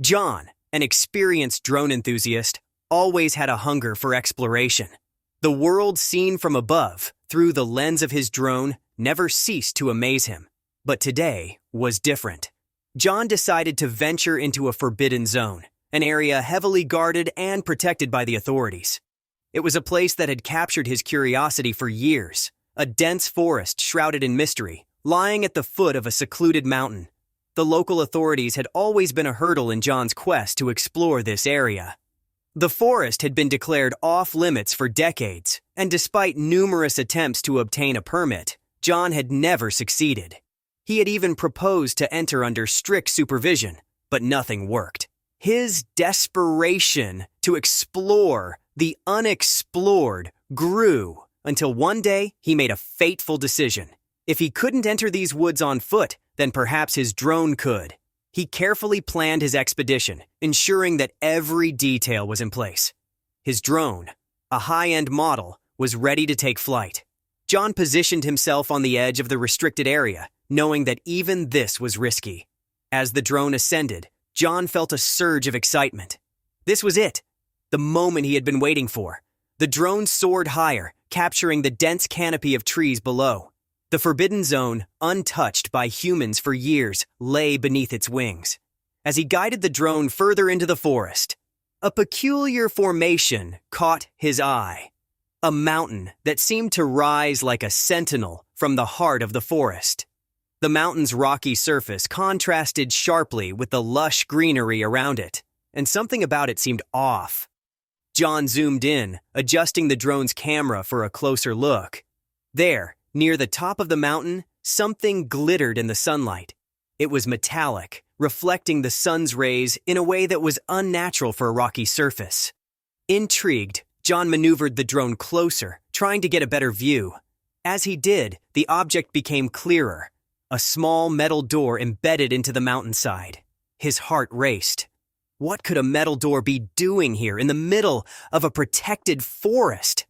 John, an experienced drone enthusiast, always had a hunger for exploration. The world seen from above, through the lens of his drone, never ceased to amaze him. But today was different. John decided to venture into a forbidden zone, an area heavily guarded and protected by the authorities. It was a place that had captured his curiosity for years, a dense forest shrouded in mystery, lying at the foot of a secluded mountain. The local authorities had always been a hurdle in John's quest to explore this area. The forest had been declared off-limits for decades, and despite numerous attempts to obtain a permit, John had never succeeded. He had even proposed to enter under strict supervision, but nothing worked. His desperation to explore the unexplored grew until one day he made a fateful decision. If he couldn't enter these woods on foot, then perhaps his drone could. He carefully planned his expedition, ensuring that every detail was in place. His drone, a high-end model, was ready to take flight. John positioned himself on the edge of the restricted area, knowing that even this was risky. As the drone ascended, John felt a surge of excitement. This was it, the moment he had been waiting for. The drone soared higher, capturing the dense canopy of trees below. The forbidden zone, untouched by humans for years, lay beneath its wings. As he guided the drone further into the forest, a peculiar formation caught his eye. A mountain that seemed to rise like a sentinel from the heart of the forest. The mountain's rocky surface contrasted sharply with the lush greenery around it, and something about it seemed off. John zoomed in, adjusting the drone's camera for a closer look. There, near the top of the mountain, something glittered in the sunlight. It was metallic, reflecting the sun's rays in a way that was unnatural for a rocky surface. Intrigued, John maneuvered the drone closer, trying to get a better view. As he did, the object became clearer. A small metal door embedded into the mountainside. His heart raced. What could a metal door be doing here in the middle of a protected forest?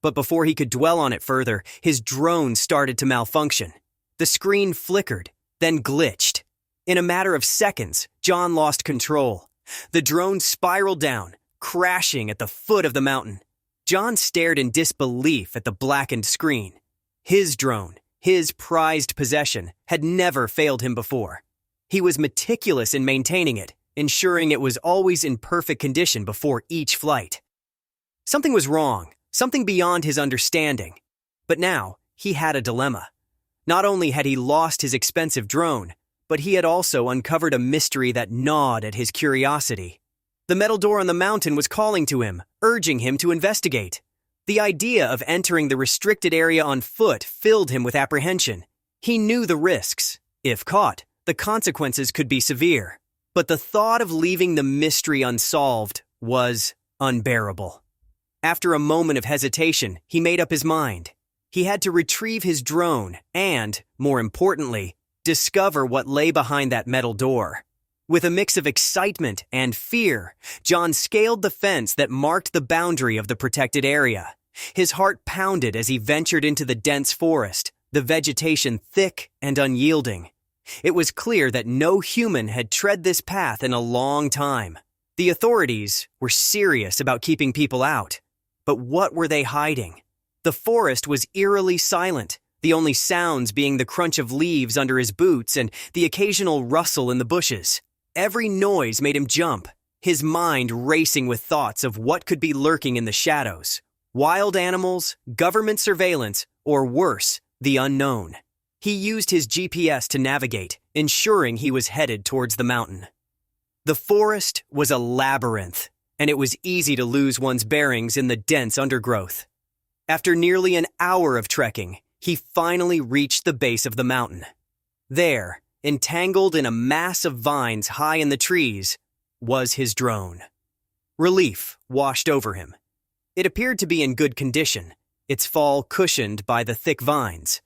But before he could dwell on it further, his drone started to malfunction. The screen flickered, then glitched. In a matter of seconds, John lost control. The drone spiraled down, crashing at the foot of the mountain. John stared in disbelief at the blackened screen. His drone, his prized possession, had never failed him before. He was meticulous in maintaining it, ensuring it was always in perfect condition before each flight. Something was wrong, something beyond his understanding. But now, he had a dilemma. Not only had he lost his expensive drone, but he had also uncovered a mystery that gnawed at his curiosity. The metal door on the mountain was calling to him, urging him to investigate. The idea of entering the restricted area on foot filled him with apprehension. He knew the risks. If caught, the consequences could be severe. But the thought of leaving the mystery unsolved was unbearable. After a moment of hesitation, he made up his mind. He had to retrieve his drone and, more importantly, discover what lay behind that metal door. With a mix of excitement and fear, John scaled the fence that marked the boundary of the protected area. His heart pounded as he ventured into the dense forest, the vegetation thick and unyielding. It was clear that no human had tread this path in a long time. The authorities were serious about keeping people out. But what were they hiding? The forest was eerily silent, the only sounds being the crunch of leaves under his boots and the occasional rustle in the bushes. Every noise made him jump, his mind racing with thoughts of what could be lurking in the shadows. Wild animals, government surveillance, or worse, the unknown. He used his GPS to navigate, ensuring he was headed towards the mountain. The forest was a labyrinth, and it was easy to lose one's bearings in the dense undergrowth. After nearly an hour of trekking, he finally reached the base of the mountain. There, entangled in a mass of vines high in the trees, was his drone. Relief washed over him. It appeared to be in good condition, its fall cushioned by the thick vines.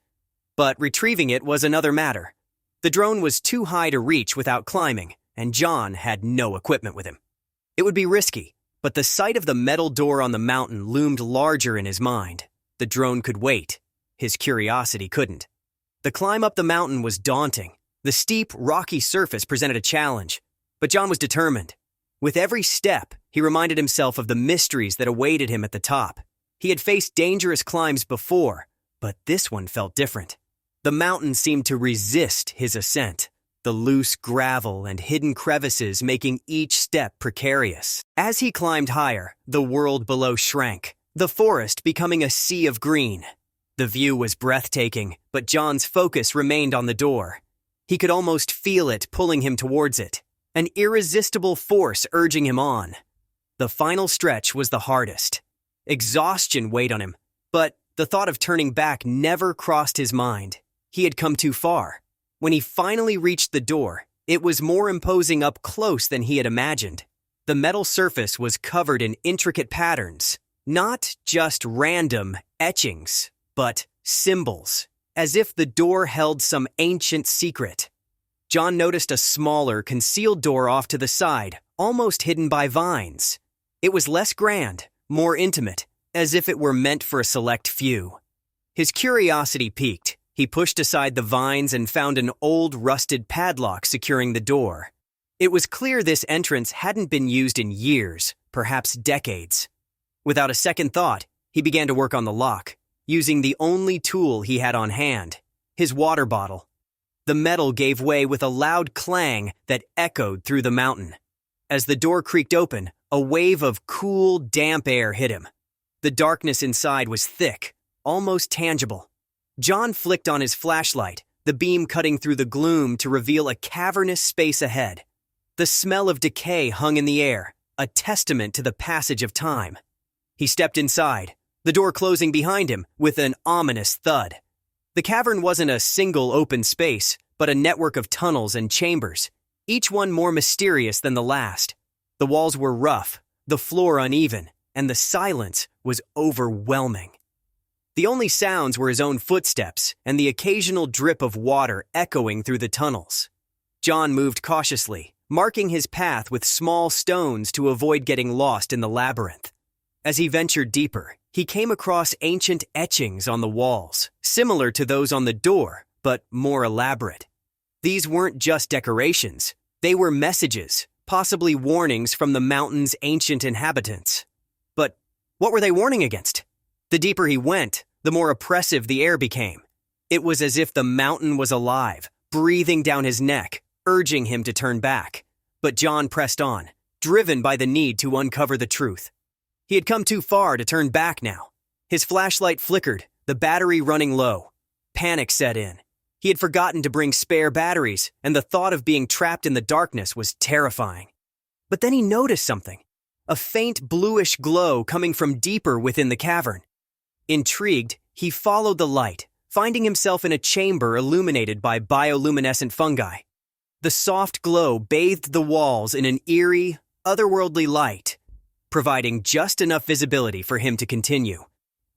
But retrieving it was another matter. The drone was too high to reach without climbing, and John had no equipment with him. It would be risky, but the sight of the metal door on the mountain loomed larger in his mind. The drone could wait. His curiosity couldn't. The climb up the mountain was daunting. The steep, rocky surface presented a challenge. But John was determined. With every step, he reminded himself of the mysteries that awaited him at the top. He had faced dangerous climbs before, but this one felt different. The mountain seemed to resist his ascent, the loose gravel and hidden crevices making each step precarious. As he climbed higher, the world below shrank, the forest becoming a sea of green. The view was breathtaking, but John's focus remained on the door. He could almost feel it pulling him towards it, an irresistible force urging him on. The final stretch was the hardest. Exhaustion weighed on him, but the thought of turning back never crossed his mind. He had come too far. When he finally reached the door, it was more imposing up close than he had imagined. The metal surface was covered in intricate patterns, not just random etchings, but symbols, as if the door held some ancient secret. John noticed a smaller, concealed door off to the side, almost hidden by vines. It was less grand, more intimate, as if it were meant for a select few. His curiosity piqued. He pushed aside the vines and found an old, rusted padlock securing the door. It was clear this entrance hadn't been used in years, perhaps decades. Without a second thought, he began to work on the lock, using the only tool he had on hand, his water bottle. The metal gave way with a loud clang that echoed through the mountain. As the door creaked open, a wave of cool, damp air hit him. The darkness inside was thick, almost tangible. John flicked on his flashlight, the beam cutting through the gloom to reveal a cavernous space ahead. The smell of decay hung in the air, a testament to the passage of time. He stepped inside, the door closing behind him with an ominous thud. The cavern wasn't a single open space, but a network of tunnels and chambers, each one more mysterious than the last. The walls were rough, the floor uneven, and the silence was overwhelming. The only sounds were his own footsteps and the occasional drip of water echoing through the tunnels. John moved cautiously, marking his path with small stones to avoid getting lost in the labyrinth. As he ventured deeper, he came across ancient etchings on the walls, similar to those on the door, but more elaborate. These weren't just decorations, they were messages, possibly warnings from the mountain's ancient inhabitants. But what were they warning against? The deeper he went, the more oppressive the air became. It was as if the mountain was alive, breathing down his neck, urging him to turn back. But John pressed on, driven by the need to uncover the truth. He had come too far to turn back now. His flashlight flickered, the battery running low. Panic set in. He had forgotten to bring spare batteries, and the thought of being trapped in the darkness was terrifying. But then he noticed something, a faint bluish glow coming from deeper within the cavern. Intrigued, he followed the light, finding himself in a chamber illuminated by bioluminescent fungi. The soft glow bathed the walls in an eerie, otherworldly light, providing just enough visibility for him to continue.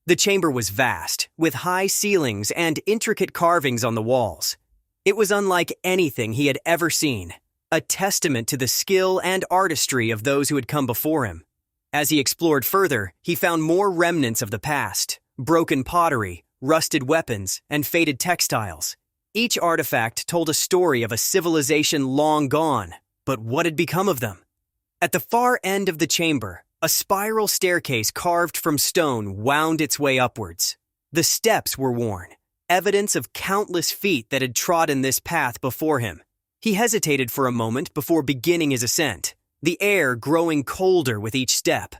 The chamber was vast, with high ceilings and intricate carvings on the walls. It was unlike anything he had ever seen, a testament to the skill and artistry of those who had come before him. As he explored further, he found more remnants of the past. Broken pottery, rusted weapons, and faded textiles. Each artifact told a story of a civilization long gone, but what had become of them? At the far end of the chamber, a spiral staircase carved from stone wound its way upwards. The steps were worn, evidence of countless feet that had trodden this path before him. He hesitated for a moment before beginning his ascent, the air growing colder with each step.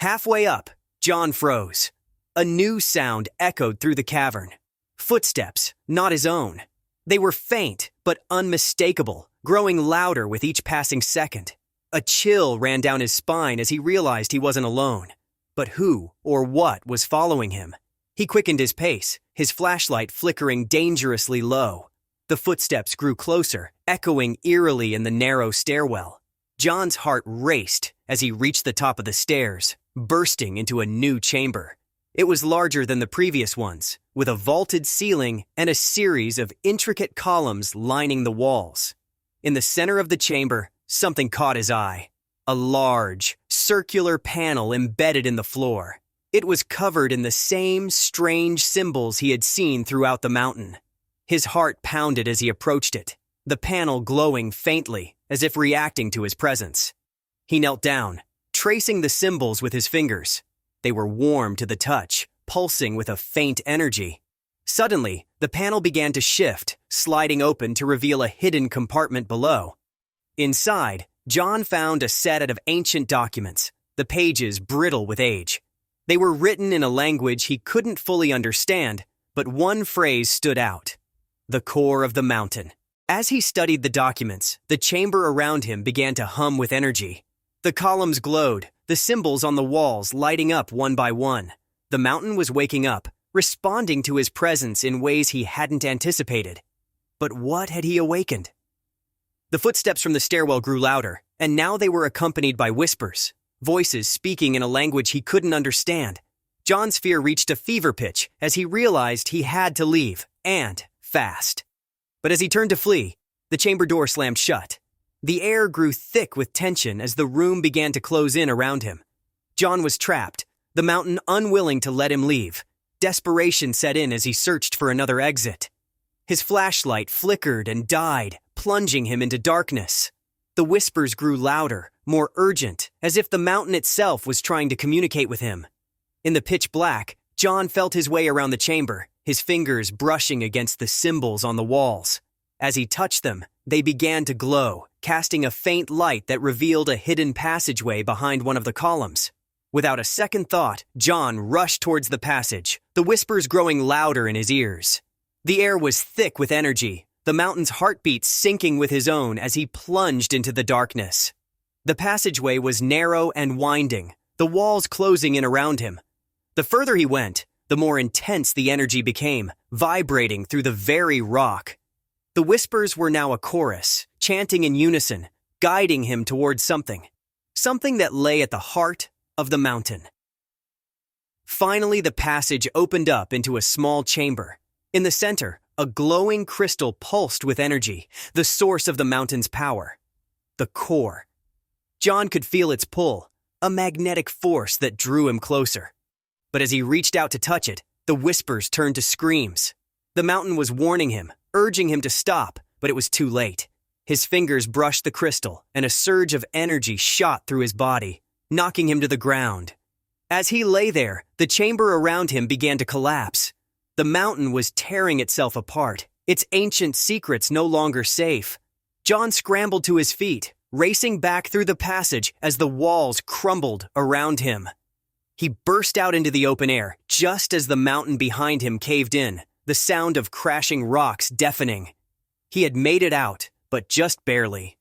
Halfway up, John froze. A new sound echoed through the cavern. Footsteps, not his own. They were faint, but unmistakable, growing louder with each passing second. A chill ran down his spine as he realized he wasn't alone. But who or what was following him? He quickened his pace, his flashlight flickering dangerously low. The footsteps grew closer, echoing eerily in the narrow stairwell. John's heart raced as he reached the top of the stairs, bursting into a new chamber. It was larger than the previous ones, with a vaulted ceiling and a series of intricate columns lining the walls. In the center of the chamber, something caught his eye. A large, circular panel embedded in the floor. It was covered in the same strange symbols he had seen throughout the mountain. His heart pounded as he approached it, the panel glowing faintly, as if reacting to his presence. He knelt down, tracing the symbols with his fingers. They were warm to the touch, pulsing with a faint energy. Suddenly, the panel began to shift, sliding open to reveal a hidden compartment below. Inside, John found a set of ancient documents, the pages brittle with age. They were written in a language he couldn't fully understand, but one phrase stood out: the core of the mountain. As he studied the documents, the chamber around him began to hum with energy. The columns glowed, the symbols on the walls lighting up one by one. The mountain was waking up, responding to his presence in ways he hadn't anticipated. But what had he awakened? The footsteps from the stairwell grew louder, and now they were accompanied by whispers, voices speaking in a language he couldn't understand. John's fear reached a fever pitch as he realized he had to leave, and fast. But as he turned to flee, the chamber door slammed shut. The air grew thick with tension as the room began to close in around him. John was trapped, the mountain unwilling to let him leave. Desperation set in as he searched for another exit. His flashlight flickered and died, plunging him into darkness. The whispers grew louder, more urgent, as if the mountain itself was trying to communicate with him. In the pitch black, John felt his way around the chamber, his fingers brushing against the symbols on the walls. As he touched them, they began to glow, casting a faint light that revealed a hidden passageway behind one of the columns. Without a second thought, John rushed towards the passage, the whispers growing louder in his ears. The air was thick with energy, the mountain's heartbeat syncing with his own as he plunged into the darkness. The passageway was narrow and winding, the walls closing in around him. The further he went, the more intense the energy became, vibrating through the very rock. The whispers were now a chorus, chanting in unison, guiding him towards something that lay at the heart of the mountain. Finally, the passage opened up into a small chamber. In the center, a glowing crystal pulsed with energy, the source of the mountain's power. The core. John could feel its pull, a magnetic force that drew him closer. But as he reached out to touch it, the whispers turned to screams. The mountain was warning him, urging him to stop, but it was too late. His fingers brushed the crystal, and a surge of energy shot through his body, knocking him to the ground. As he lay there, the chamber around him began to collapse. The mountain was tearing itself apart, its ancient secrets no longer safe. John scrambled to his feet, racing back through the passage as the walls crumbled around him. He burst out into the open air, just as the mountain behind him caved in, the sound of crashing rocks deafening. He had made it out, but just barely.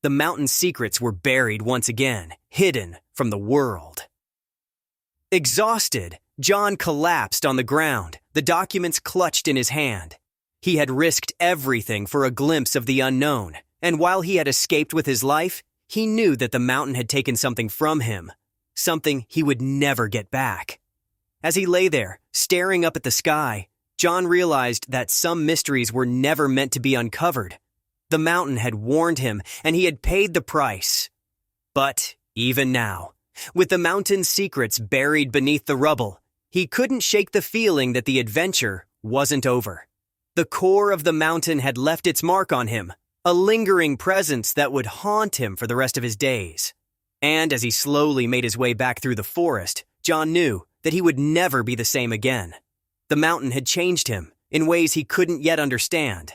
The mountain's secrets were buried once again, hidden from the world. Exhausted, John collapsed on the ground, the documents clutched in his hand. He had risked everything for a glimpse of the unknown, and while he had escaped with his life, he knew that the mountain had taken something from him, something he would never get back. As he lay there, staring up at the sky, John realized that some mysteries were never meant to be uncovered. The mountain had warned him, and he had paid the price. But even now, with the mountain's secrets buried beneath the rubble, he couldn't shake the feeling that the adventure wasn't over. The core of the mountain had left its mark on him, a lingering presence that would haunt him for the rest of his days. And as he slowly made his way back through the forest, John knew that he would never be the same again. The mountain had changed him in ways he couldn't yet understand.